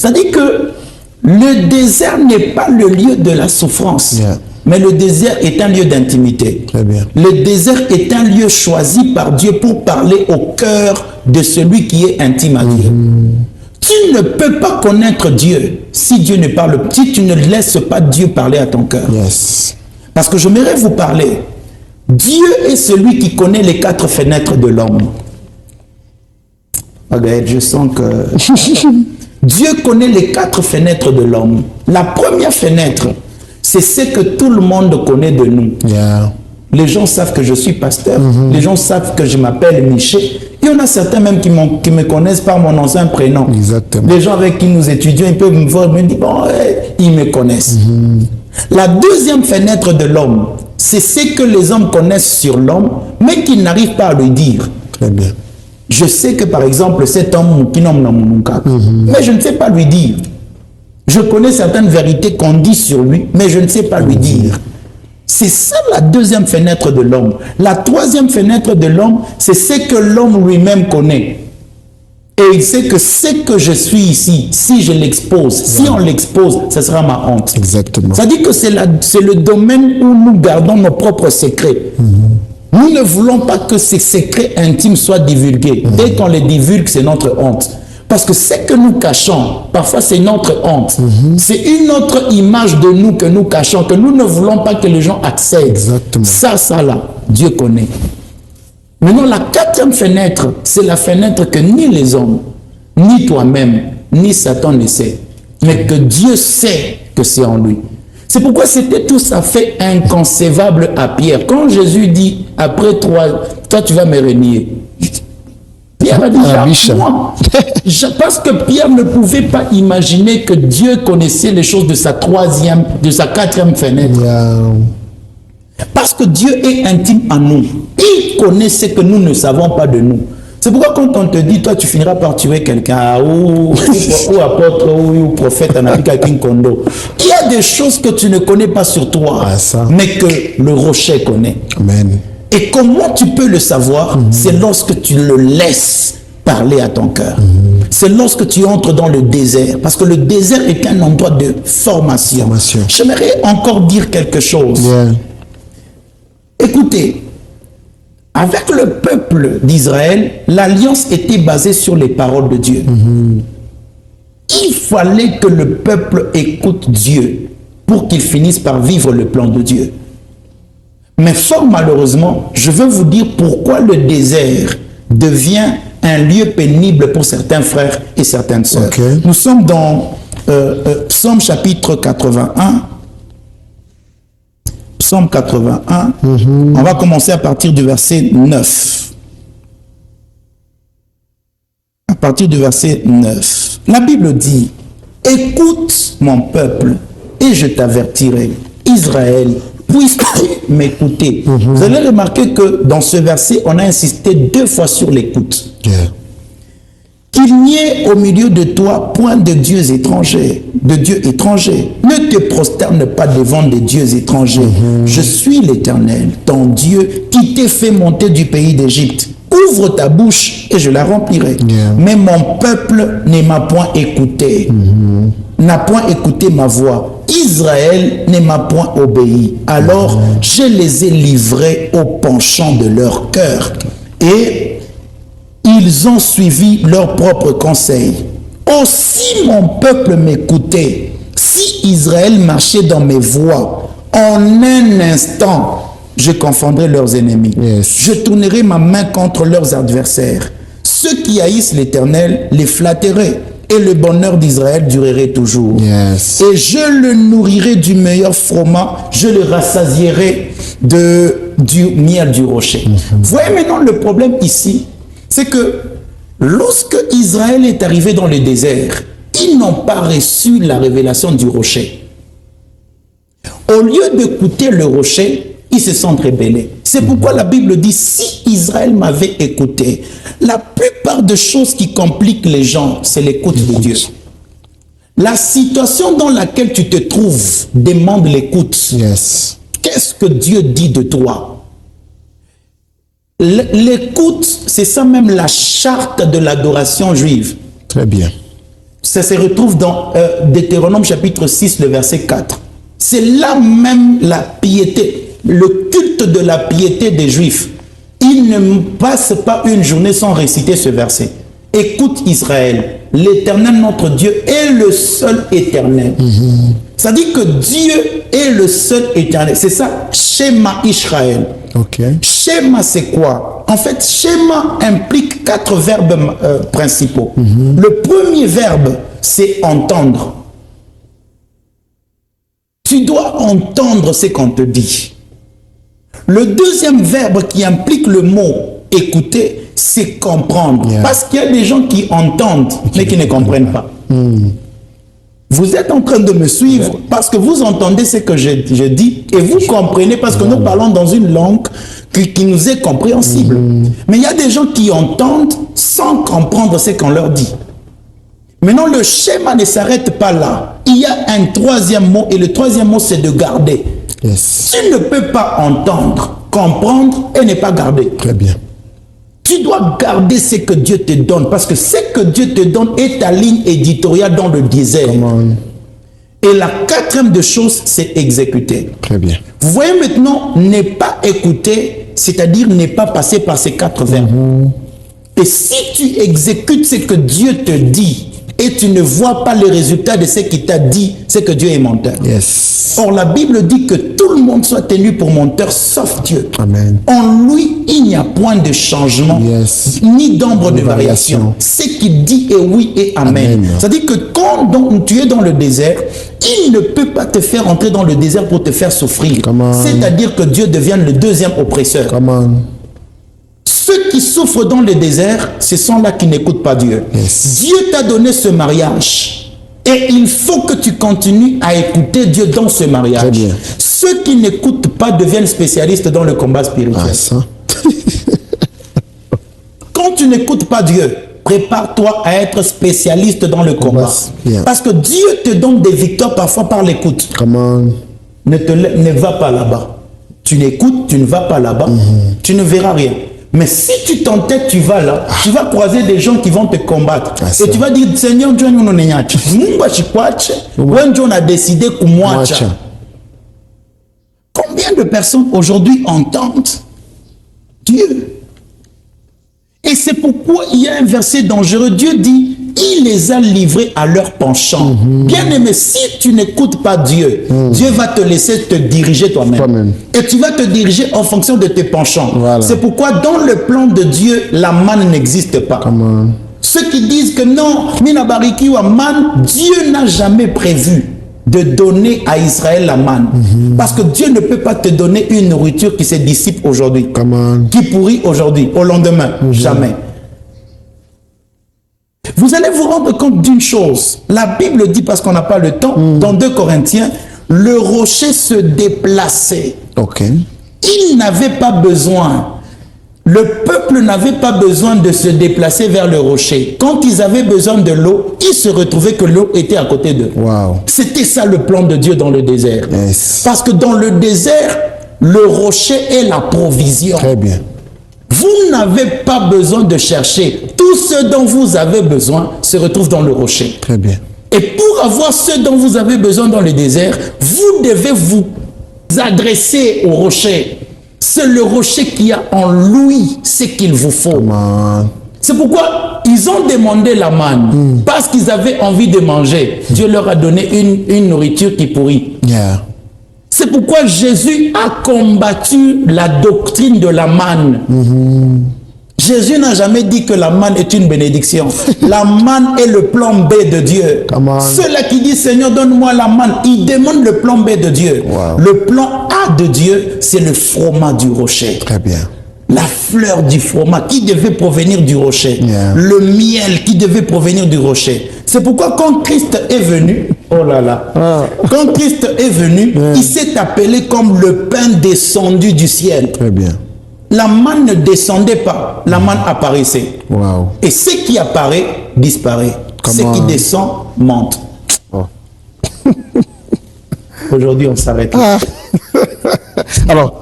C'est-à-dire que le désert n'est pas le lieu de la souffrance. Yeah. Mais le désert est un lieu d'intimité. Très bien. Le désert est un lieu choisi par Dieu pour parler au cœur de celui qui est intime à Dieu. Tu ne peux pas connaître Dieu si Dieu ne parle, si tu ne laisses pas Dieu parler à ton cœur. Yes. Parce que j'aimerais vous parler. Dieu est celui qui connaît les 4 fenêtres de l'homme. Regarde, je sens que Dieu connaît les 4 fenêtres de l'homme. La première fenêtre, c'est ce que tout le monde connaît de nous. Yeah. Les gens savent que je suis pasteur. Les gens savent que je m'appelle Miché. Il y en a certains même qui me connaissent par mon ancien prénom. Exactement. Les gens avec qui nous étudions, ils peuvent me voir, me dire, bon, ils me connaissent. La deuxième fenêtre de l'homme, c'est ce que les hommes connaissent sur l'homme, mais qu'ils n'arrivent pas à lui dire. Très bien. Je sais que par exemple, cet homme qui nomme mais je ne sais pas lui dire. Je connais certaines vérités qu'on dit sur lui, mais je ne sais pas lui dire. C'est ça la deuxième fenêtre de l'homme. La troisième fenêtre de l'homme, c'est ce que l'homme lui-même connaît. Et il sait que ce que je suis ici, si je l'expose, si on l'expose, ce sera ma honte. Exactement. Ça dit que c'est le domaine où nous gardons nos propres secrets. Nous ne voulons pas que ces secrets intimes soient divulgués. Dès qu'on les divulgue, c'est notre honte. Parce que ce que nous cachons, parfois c'est notre honte. C'est une autre image de nous que nous cachons, que nous ne voulons pas que les gens accèdent. Exactement. Ça là, Dieu connaît. Maintenant, la quatrième fenêtre, c'est la fenêtre que ni les hommes, ni toi-même, ni Satan ne sait. Mais que Dieu sait que c'est en lui. C'est pourquoi c'était tout à fait inconcevable à Pierre. Quand Jésus dit, après 3, toi tu vas me renier. Pierre a dit, moi. Parce que Pierre ne pouvait pas imaginer que Dieu connaissait les choses de sa quatrième fenêtre. Yeah. Parce que Dieu est intime à nous. Il connaît ce que nous ne savons pas de nous. C'est pourquoi quand on te dit, toi tu finiras par tuer quelqu'un, ou apôtre, ou prophète en Afrique King Kondo, il y a des choses que tu ne connais pas sur toi, mais que le rocher connaît. Amen. Et comment tu peux le savoir? C'est lorsque tu le laisses parler à ton cœur. C'est lorsque tu entres dans le désert. Parce que le désert est un endroit de formation. J'aimerais encore dire quelque chose. Yeah. Écoutez, avec le peuple d'Israël, l'alliance était basée sur les paroles de Dieu. Il fallait que le peuple écoute Dieu pour qu'il finisse par vivre le plan de Dieu. Mais fort malheureusement, je veux vous dire pourquoi le désert devient un lieu pénible pour certains frères et certaines sœurs. Okay. Nous sommes dans Psaume chapitre 81. Psaume 81. On va commencer à partir du verset 9. À partir du verset 9. La Bible dit, « Écoute mon peuple et je t'avertirai. Israël, puisses-tu m'écouter ?» Vous allez remarquer que dans ce verset, on a insisté 2 fois sur l'écoute. Yeah. Qu'il n'y ait au milieu de toi point de dieux étrangers, de dieux étrangers. Ne te prosterne pas devant des dieux étrangers. Je suis l'Éternel, ton Dieu, qui t'ai fait monter du pays d'Égypte. Ouvre ta bouche et je la remplirai. Yeah. Mais mon peuple ne m'a point écouté, n'a point écouté ma voix. Israël ne m'a point obéi. Alors je les ai livrés au penchant de leur cœur. Et ils ont suivi leurs propres conseils. Oh, si mon peuple m'écoutait, si Israël marchait dans mes voies, en un instant, je confondrai leurs ennemis. Yes. Je tournerai ma main contre leurs adversaires. Ceux qui haïssent l'Éternel les flatterai, et le bonheur d'Israël durerait toujours. Yes. Et je le nourrirai du meilleur froment, je le rassasierai du miel du rocher. Voyez maintenant le problème ici, c'est que lorsque Israël est arrivé dans le désert, ils n'ont pas reçu la révélation du rocher. Au lieu d'écouter le rocher, ils se sont rebellés. C'est pourquoi la Bible dit, si Israël m'avait écouté, la plupart des choses qui compliquent les gens, c'est l'écoute de Dieu. La situation dans laquelle tu te trouves demande l'écoute. Yes. Qu'est-ce que Dieu dit de toi? L'écoute, c'est ça même la charte de l'adoration juive. Très bien. Ça se retrouve dans Deutéronome chapitre 6, le verset 4. C'est là même la piété, le culte de la piété des Juifs. Ils ne passent pas une journée sans réciter ce verset. Écoute Israël, l'Éternel notre Dieu est le seul éternel. Ça dit que Dieu est le seul éternel. C'est ça, Shema Israël. Okay. Shema, c'est quoi? En fait, Shema implique 4 verbes principaux. Le premier verbe, c'est entendre. Tu dois entendre ce qu'on te dit. Le deuxième verbe qui implique le mot écouter, c'est comprendre. Parce qu'il y a des gens qui entendent, mais qui ne comprennent pas. Vous êtes en train de me suivre parce que vous entendez ce que je dis et vous comprenez parce que nous parlons dans une langue qui nous est compréhensible. Mais il y a des gens qui entendent sans comprendre ce qu'on leur dit. Maintenant, le schéma ne s'arrête pas là. Il y a un troisième mot et le troisième mot, c'est de garder. Yes. Tu ne peux pas entendre, comprendre et ne pas garder. Très bien. Tu dois garder ce que Dieu te donne parce que ce que Dieu te donne est ta ligne éditoriale dans le désert. Et la quatrième des choses, c'est exécuter. Très bien. Vous voyez maintenant, ne pas écouter, c'est-à-dire ne pas passer par ces 4 verbes. Et si tu exécutes ce que Dieu te dit et tu ne vois pas le résultat de ce qu'il t'a dit, c'est que Dieu est menteur. Yes. Or, la Bible dit que tout le monde soit tenu pour menteur, sauf Dieu. Amen. En lui, il n'y a point de changement, ni d'ombre de variation. Ce qu'il dit est oui et amen. C'est-à-dire que quand tu es dans le désert, il ne peut pas te faire entrer dans le désert pour te faire souffrir. C'est-à-dire que Dieu devienne le deuxième oppresseur. Ceux qui souffrent dans le désert, ce sont là qui n'écoutent pas Dieu. Dieu t'a donné ce mariage. Et il faut que tu continues à écouter Dieu dans ce mariage. Ceux qui n'écoutent pas deviennent spécialistes dans le combat spirituel. Quand tu n'écoutes pas Dieu, prépare-toi à être spécialiste dans le combat. Parce que Dieu te donne des victoires parfois par l'écoute. Ne va pas là-bas. Tu n'écoutes, tu ne vas pas là-bas. Tu ne verras rien. Mais si tu t'entêtes, tu vas là, tu vas croiser des gens qui vont te combattre. Et tu vas dire, Seigneur, Dieu nous a décidé que moi. Combien de personnes aujourd'hui entendent Dieu? Et c'est pourquoi il y a un verset dangereux. Dieu dit, il les a livrés à leur penchant. Bien-aimé, si tu n'écoutes pas Dieu, Dieu va te laisser te diriger toi-même. Et tu vas te diriger en fonction de tes penchants. C'est pourquoi dans le plan de Dieu, la manne n'existe pas. Ceux qui disent que non, Minabariki ou manne, Dieu n'a jamais prévu de donner à Israël la manne. Parce que Dieu ne peut pas te donner une nourriture qui se dissipe aujourd'hui, qui pourrit aujourd'hui, au lendemain. Jamais. Vous allez vous rendre compte d'une chose. La Bible dit, parce qu'on n'a pas le temps, dans 2 Corinthiens, le rocher se déplaçait. Il n'avait pas besoin. Le peuple n'avait pas besoin de se déplacer vers le rocher. Quand ils avaient besoin de l'eau, ils se retrouvaient que l'eau était à côté d'eux. C'était ça le plan de Dieu dans le désert. Parce que dans le désert, le rocher est la provision. Très bien. Vous n'avez pas besoin de chercher. Tout ce dont vous avez besoin se retrouve dans le rocher. Très bien. Et pour avoir ce dont vous avez besoin dans le désert, vous devez vous adresser au rocher. C'est le rocher qui a en lui ce qu'il vous faut. C'est pourquoi ils ont demandé la manne. Parce qu'ils avaient envie de manger. Dieu leur a donné une nourriture qui pourrit. C'est pourquoi Jésus a combattu la doctrine de la manne. Jésus n'a jamais dit que la manne est une bénédiction. La manne est le plan B de Dieu. Ceux-là qui disent Seigneur, donne-moi la manne, ils demandent le plan B de Dieu. Le plan A de Dieu, c'est le froment du rocher. Très bien. La fleur du froment qui devait provenir du rocher. Le miel qui devait provenir du rocher. C'est pourquoi quand Christ est venu, oh là là, quand Christ est venu, il s'est appelé comme le pain descendu du ciel. Très bien. La manne ne descendait pas, la manne apparaissait. Et ce qui apparaît, disparaît. Ce qui descend, monte. Aujourd'hui, on s'arrête là. Alors,